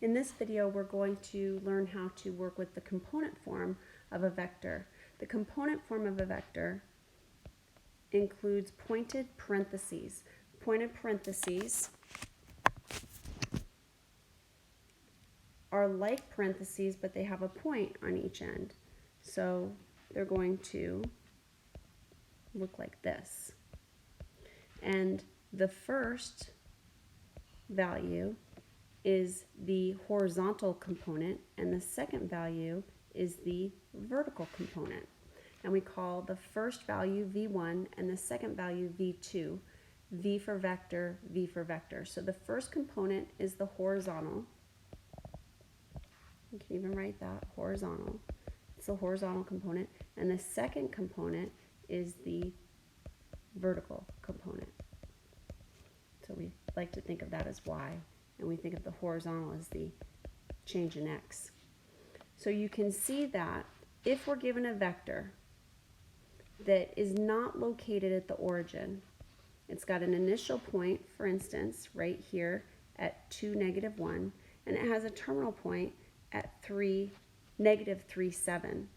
In this video, we're going to learn how to work with the component form of a vector. The component form of a vector includes pointed parentheses. Pointed parentheses are like parentheses, but they have a point on each end. So they're going to look like this. And the first value is the horizontal component, and the second value is the vertical component. And we call the first value V1 and the second value V2. V for vector, V for vector. So the first component is the horizontal. You can even write that, horizontal. It's the horizontal component. And the second component is the vertical component. So we like to think of that as Y. And we think of the horizontal as the change in X. So you can see that if we're given a vector that is not located at the origin, it's got an initial point, for instance, right here at 2, -1, and it has a terminal point at 3, -3, 7.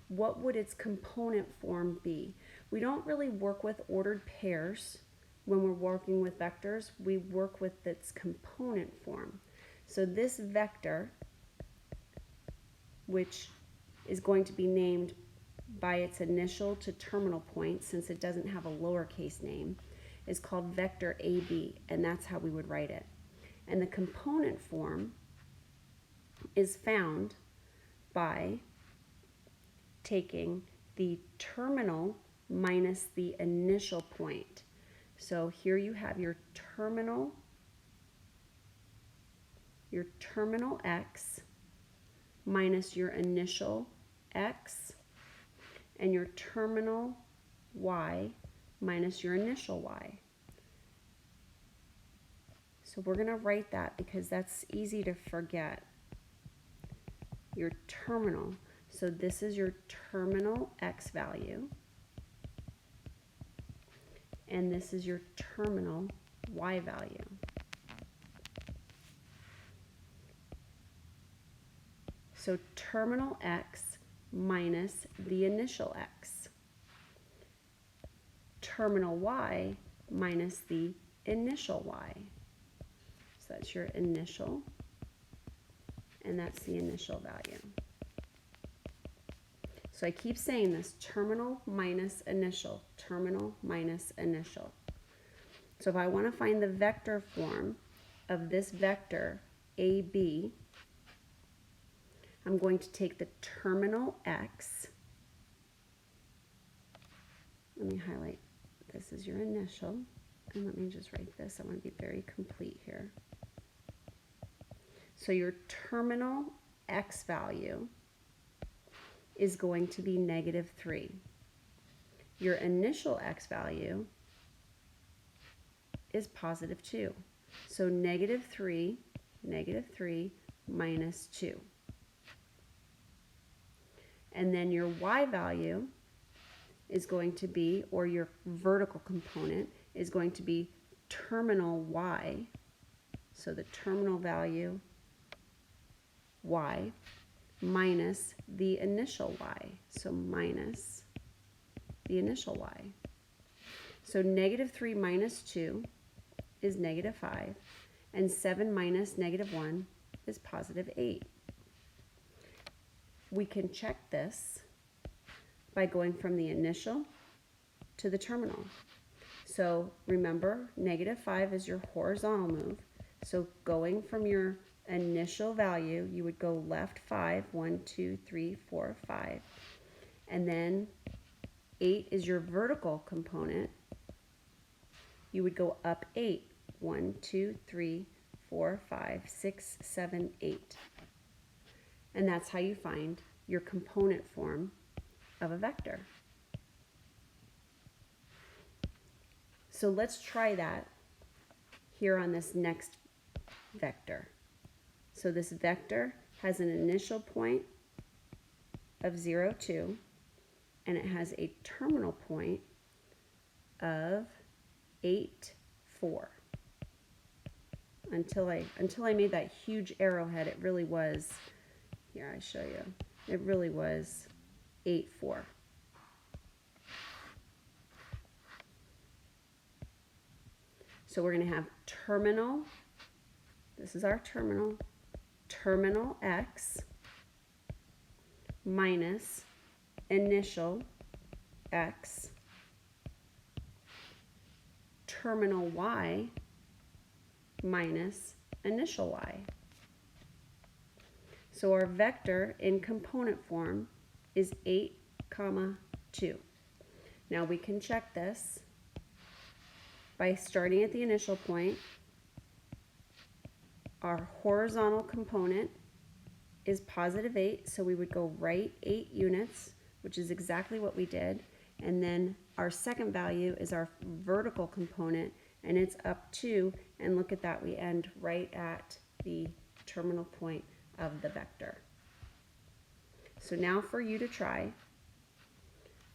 What would its component form be? We don't really work with ordered pairs. When we're working with vectors, we work with its component form. So this vector, which is going to be named by its initial to terminal point, since it doesn't have a lowercase name, is called vector AB, and that's how we would write it. And the component form is found by taking the terminal minus the initial point. So here you have your terminal X minus your initial X, and your terminal Y minus your initial Y. So we're going to write that because that's easy to forget. Your terminal. So this is your terminal X value. And this is your terminal Y value. So terminal X minus the initial X. Terminal Y minus the initial Y. So that's your initial, and that's the initial value. So I keep saying this, terminal minus initial, terminal minus initial. So if I want to find the vector form of this vector AB, I'm going to take the terminal X. Let me highlight, this is your initial, and let me just write this. I want to be very complete here. So your terminal X value is going to be -3. Your initial X value is +2. So -3 minus 2. And then your Y value is going to be, or your vertical component is going to be terminal Y. So the terminal value Y minus the initial Y. So minus the initial Y. So -3 minus 2 is -5, and 7 minus -1 is +8. We can check this by going from the initial to the terminal. So remember, -5 is your horizontal move. So going from your initial value, you would go left 5, 1, 2, 3, 4, 5. And then 8 is your vertical component. You would go up 8, 1, 2, 3, 4, 5, 6, 7, 8. And that's how you find your component form of a vector. So let's try that here on this next vector. So this vector has an initial point of 0, 2, and it has a terminal point of 8, 4. until I made that huge arrowhead. It really was, here I show you, it really was 8, 4. So we're going to have terminal, this is our terminal, terminal x minus initial x, terminal y minus initial y. So our vector in component form is 8, 2. Now we can check this by starting at the initial point. Our horizontal component is positive 8, so we would go right 8 units, which is exactly what we did. And then our second value is our vertical component, and it's up 2, and look at that, we end right at the terminal point of the vector. So now for you to try,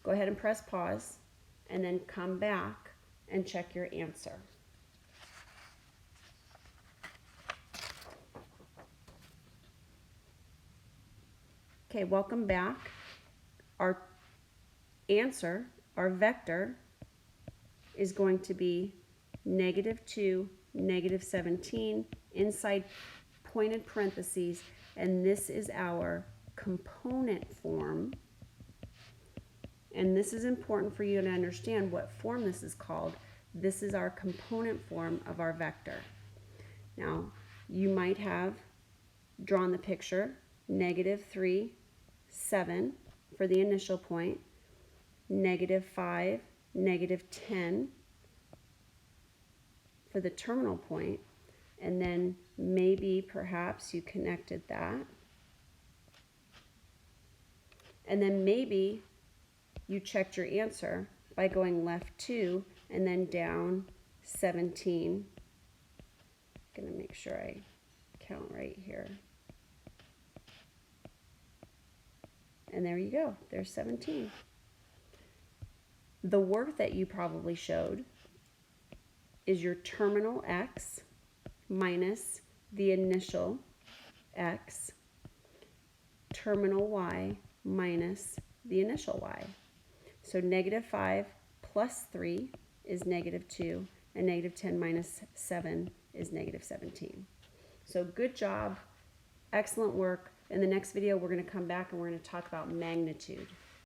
go ahead and press pause, and then come back and check your answer. Okay, welcome back. Our answer, our vector, is going to be -2, -17 inside pointed parentheses, and this is our component form. And this is important for you to understand what form this is called. This is our component form of our vector. Now, you might have drawn the picture, -3, 7 for the initial point, -5, -10 for the terminal point, and then maybe perhaps you connected that. And then maybe you checked your answer by going left 2 and then down 17. I'm gonna make sure I count right here. And there you go, there's 17. The work that you probably showed is your terminal x minus the initial x, terminal y minus the initial y. So -5 plus 3 is -2, and -10 minus 7 is -17. So good job, excellent work. In the next video, we're going to come back and we're going to talk about magnitude.